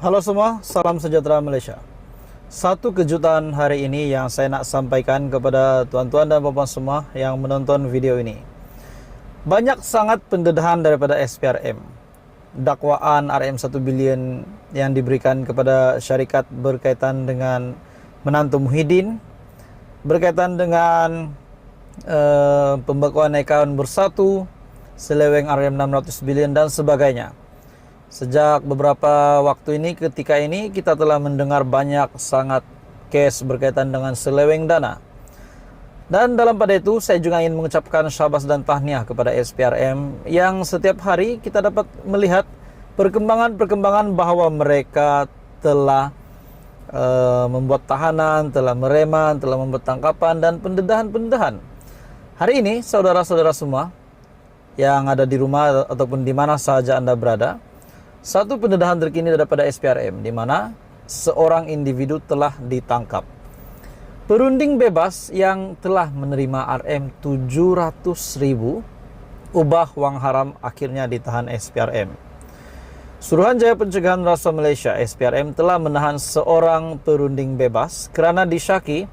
Halo semua, salam sejahtera Malaysia. Satu kejutan hari ini yang saya nak sampaikan kepada tuan-tuan dan puan semua yang menonton video ini. Banyak sangat pendedahan daripada SPRM. Dakwaan RM1 bilion yang diberikan kepada syarikat berkaitan dengan menantu Muhyiddin, berkaitan dengan pembekuan akaun bersatu, seleweng RM600 bilion dan sebagainya. Sejak beberapa waktu ini, ketika ini kita telah mendengar banyak sangat kes berkaitan dengan seleweng dana. Dan dalam pada itu saya juga ingin mengucapkan syabas dan tahniah kepada SPRM yang setiap hari kita dapat melihat perkembangan-perkembangan bahwa mereka telah membuat tahanan, telah mereman, telah membuat tangkapan dan pendedahan-pendedahan. Hari ini saudara-saudara semua yang ada di rumah ataupun di mana saja Anda berada, satu pendedahan terkini daripada SPRM di mana seorang individu telah ditangkap. Perunding bebas yang telah menerima RM700.000 ubah wang haram akhirnya ditahan SPRM. Suruhanjaya Pencegahan Rasuah Malaysia SPRM telah menahan seorang perunding bebas kerana disyaki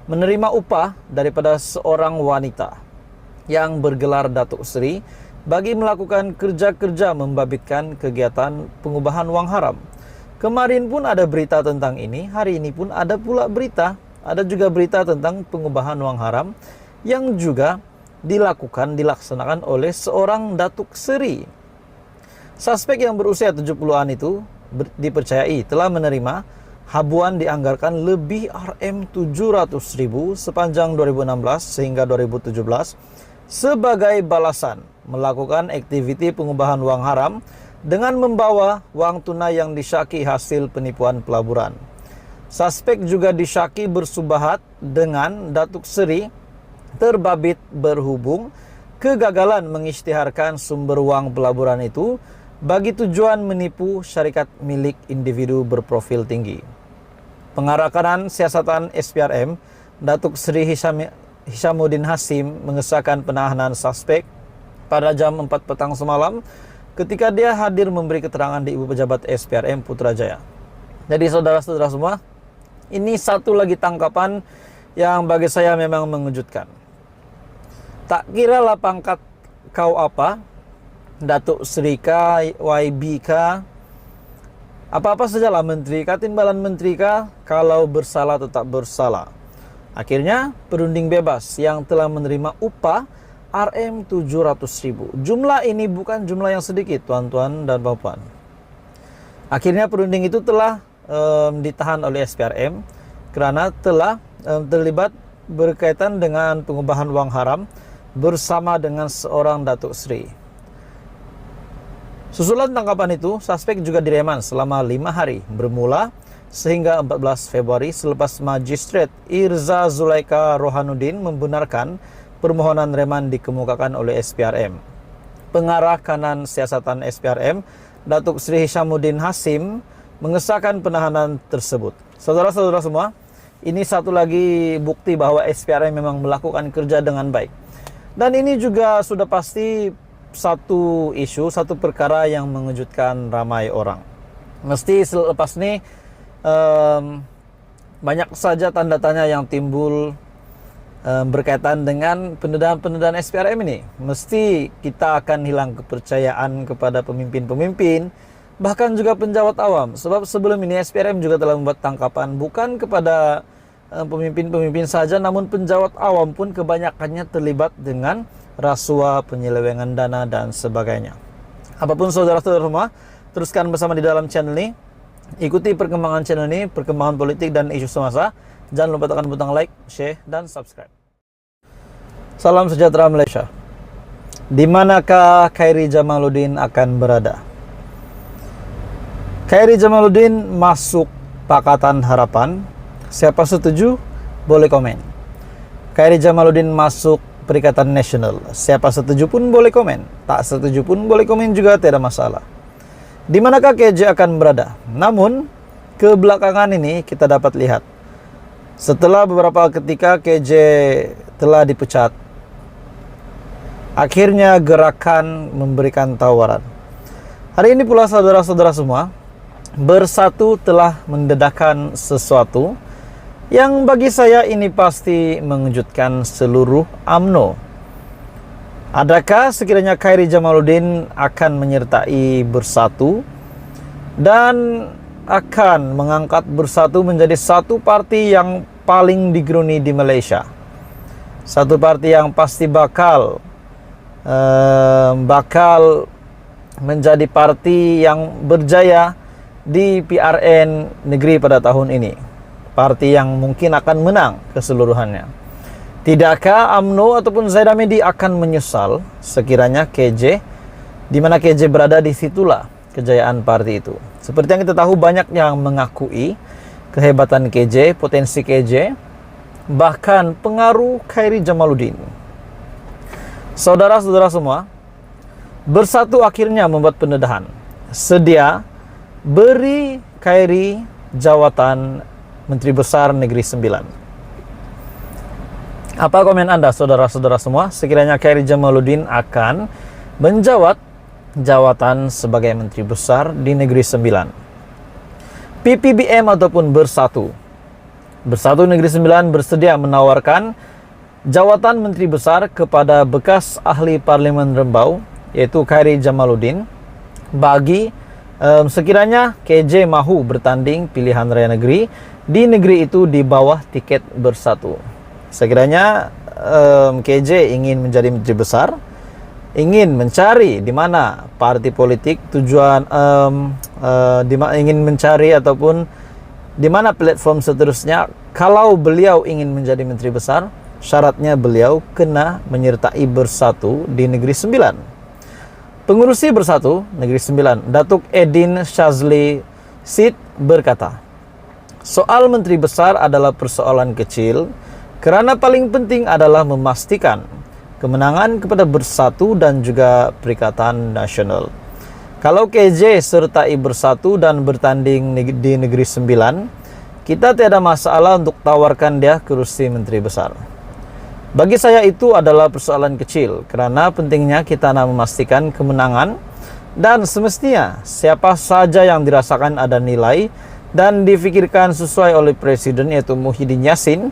menerima upah daripada seorang wanita yang bergelar Datuk Seri bagi melakukan kerja-kerja membabitkan kegiatan pengubahan wang haram. Kemarin pun ada berita tentang ini, hari ini pun ada pula berita, ada juga berita tentang pengubahan wang haram yang juga dilaksanakan oleh seorang Datuk Seri. Suspek yang berusia 70-an itu dipercayai telah menerima habuan dianggarkan lebih RM700.000 sepanjang 2016 sehingga 2017 sebagai balasan melakukan aktiviti pengubahan wang haram dengan membawa wang tunai yang disyaki hasil penipuan pelaburan. Suspek juga disyaki bersubahat dengan Datuk Seri terbabit berhubung kegagalan mengisytiharkan sumber wang pelaburan itu bagi tujuan menipu syarikat milik individu berprofil tinggi. Pengarah kanan siasatan SPRM, Datuk Seri Hishamuddin Hasim mengesahkan penahanan suspek pada jam 4 petang semalam ketika dia hadir memberi keterangan di Ibu Pejabat SPRM Putrajaya. Jadi saudara-saudara semua, ini satu lagi tangkapan yang bagi saya memang mengejutkan. Tak kira lah pangkat kau apa, Datuk Seri K, YB K, apa-apa sajalah menteri K, timbalan menteri K, kalau bersalah tetap bersalah. Akhirnya perunding bebas yang telah menerima upah RM700.000. Jumlah ini bukan jumlah yang sedikit, tuan-tuan dan puan-puan. Akhirnya perunding itu telah ditahan oleh SPRM kerana telah terlibat berkaitan dengan pengubahan wang haram bersama dengan seorang Datuk Seri. Susulan tangkapan itu, suspek juga direman selama 5 hari bermula sehingga 14 Februari selepas Magistrat Irza Zulaika Rohanuddin membenarkan permohonan reman dikemukakan oleh SPRM. Pengarah kanan siasatan SPRM, Datuk Seri Hishamuddin Hasim, mengesahkan penahanan tersebut. Saudara-saudara semua, ini satu lagi bukti bahwa SPRM memang melakukan kerja dengan baik. Dan ini juga sudah pasti satu isu, satu perkara yang mengejutkan ramai orang. Mesti selepas ini banyak saja tanda tanya yang timbul berkaitan dengan pendedahan-pendedahan SPRM ini. Mesti kita akan hilang kepercayaan kepada pemimpin-pemimpin, bahkan juga penjawat awam. Sebab sebelum ini SPRM juga telah membuat tangkapan bukan kepada pemimpin-pemimpin saja, namun penjawat awam pun kebanyakannya terlibat dengan rasuah, penyelewengan dana dan sebagainya. Apapun saudara-saudara semua, teruskan bersama di dalam channel ini. Ikuti perkembangan channel ini, perkembangan politik dan isu semasa. Jangan lupa tekan butang like, share, dan subscribe. Salam sejahtera Malaysia. Di manakah Khairi Jamaluddin akan berada? Khairi Jamaluddin masuk Pakatan Harapan. Siapa setuju? Boleh komen. Khairi Jamaluddin masuk Perikatan Nasional. Siapa setuju pun boleh komen. Tak setuju pun boleh komen juga, tidak masalah. Di manakah KJ akan berada? Namun, kebelakangan ini kita dapat lihat setelah beberapa ketika KJ telah dipecat, akhirnya gerakan memberikan tawaran. Hari ini pula saudara-saudara semua, Bersatu telah mendedahkan sesuatu yang bagi saya ini pasti mengejutkan seluruh UMNO. Adakah sekiranya Khairi Jamaluddin akan menyertai Bersatu dan akan mengangkat Bersatu menjadi satu parti yang paling digeruni di Malaysia? Satu parti yang pasti bakal menjadi parti yang berjaya di PRN negeri pada tahun ini. Parti yang mungkin akan menang keseluruhannya. Tidakkah UMNO ataupun Zaid Hamidi akan menyesal sekiranya KJ, di mana KJ berada, di situlah kejayaan parti itu. Seperti yang kita tahu, banyak yang mengakui kehebatan KJ, potensi KJ, bahkan pengaruh Khairi Jamaluddin. Saudara-saudara semua, Bersatu akhirnya membuat pendedahan. Sedia beri Khairi jawatan Menteri Besar Negeri Sembilan. Apa komen Anda, saudara-saudara semua, sekiranya Khairi Jamaluddin akan menjawat jawatan sebagai Menteri Besar di Negeri Sembilan? PPBM ataupun Bersatu Negeri Sembilan bersedia menawarkan jawatan Menteri Besar kepada bekas ahli Parlimen Rembau, yaitu Khairi Jamaluddin, bagi sekiranya KJ mahu bertanding pilihan raya negeri di negeri itu di bawah tiket Bersatu. Sekiranya KJ ingin menjadi Menteri Besar, ingin mencari di mana parti politik tujuan, ingin mencari ataupun di mana platform seterusnya. Kalau beliau ingin menjadi Menteri Besar, syaratnya beliau kena menyertai Bersatu di Negeri Sembilan. Pengurusi Bersatu Negeri Sembilan, Datuk Edin Shazli Sid, berkata, soal Menteri Besar adalah persoalan kecil kerana paling penting adalah memastikan kemenangan kepada Bersatu dan juga Perikatan Nasional. Kalau KJ sertai Bersatu dan bertanding di Negeri Sembilan, kita tiada masalah untuk tawarkan dia kursi Menteri Besar. Bagi saya itu adalah persoalan kecil kerana pentingnya kita nak memastikan kemenangan, dan semestinya siapa saja yang dirasakan ada nilai dan difikirkan sesuai oleh Presiden, yaitu Muhyiddin Yassin,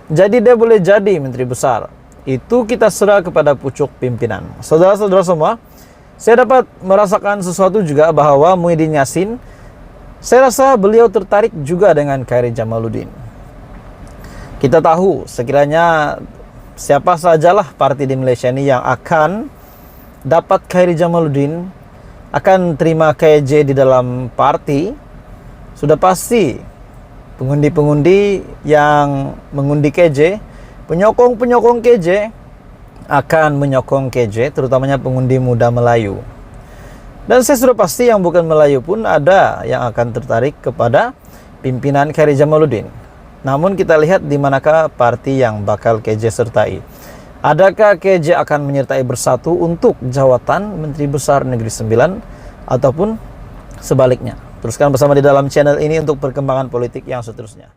jadi dia boleh jadi Menteri Besar. Itu kita serah kepada pucuk pimpinan. Saudara-saudara semua, saya dapat merasakan sesuatu juga bahawa Muhyiddin Yassin, saya rasa beliau tertarik juga dengan Khairi Jamaluddin. Kita tahu sekiranya siapa sajalah parti di Malaysia ini yang akan dapat Khairi Jamaluddin, akan terima KJ di dalam parti, sudah pasti pengundi-pengundi yang mengundi KJ, penyokong-penyokong KJ akan menyokong KJ, terutamanya pengundi muda Melayu. Dan saya sudah pasti yang bukan Melayu pun ada yang akan tertarik kepada pimpinan Khairi Jamaluddin. Namun kita lihat di manakah parti yang bakal KJ sertai. Adakah KJ akan menyertai Bersatu untuk jawatan Menteri Besar Negeri Sembilan ataupun sebaliknya? Teruskan bersama di dalam channel ini untuk perkembangan politik yang seterusnya.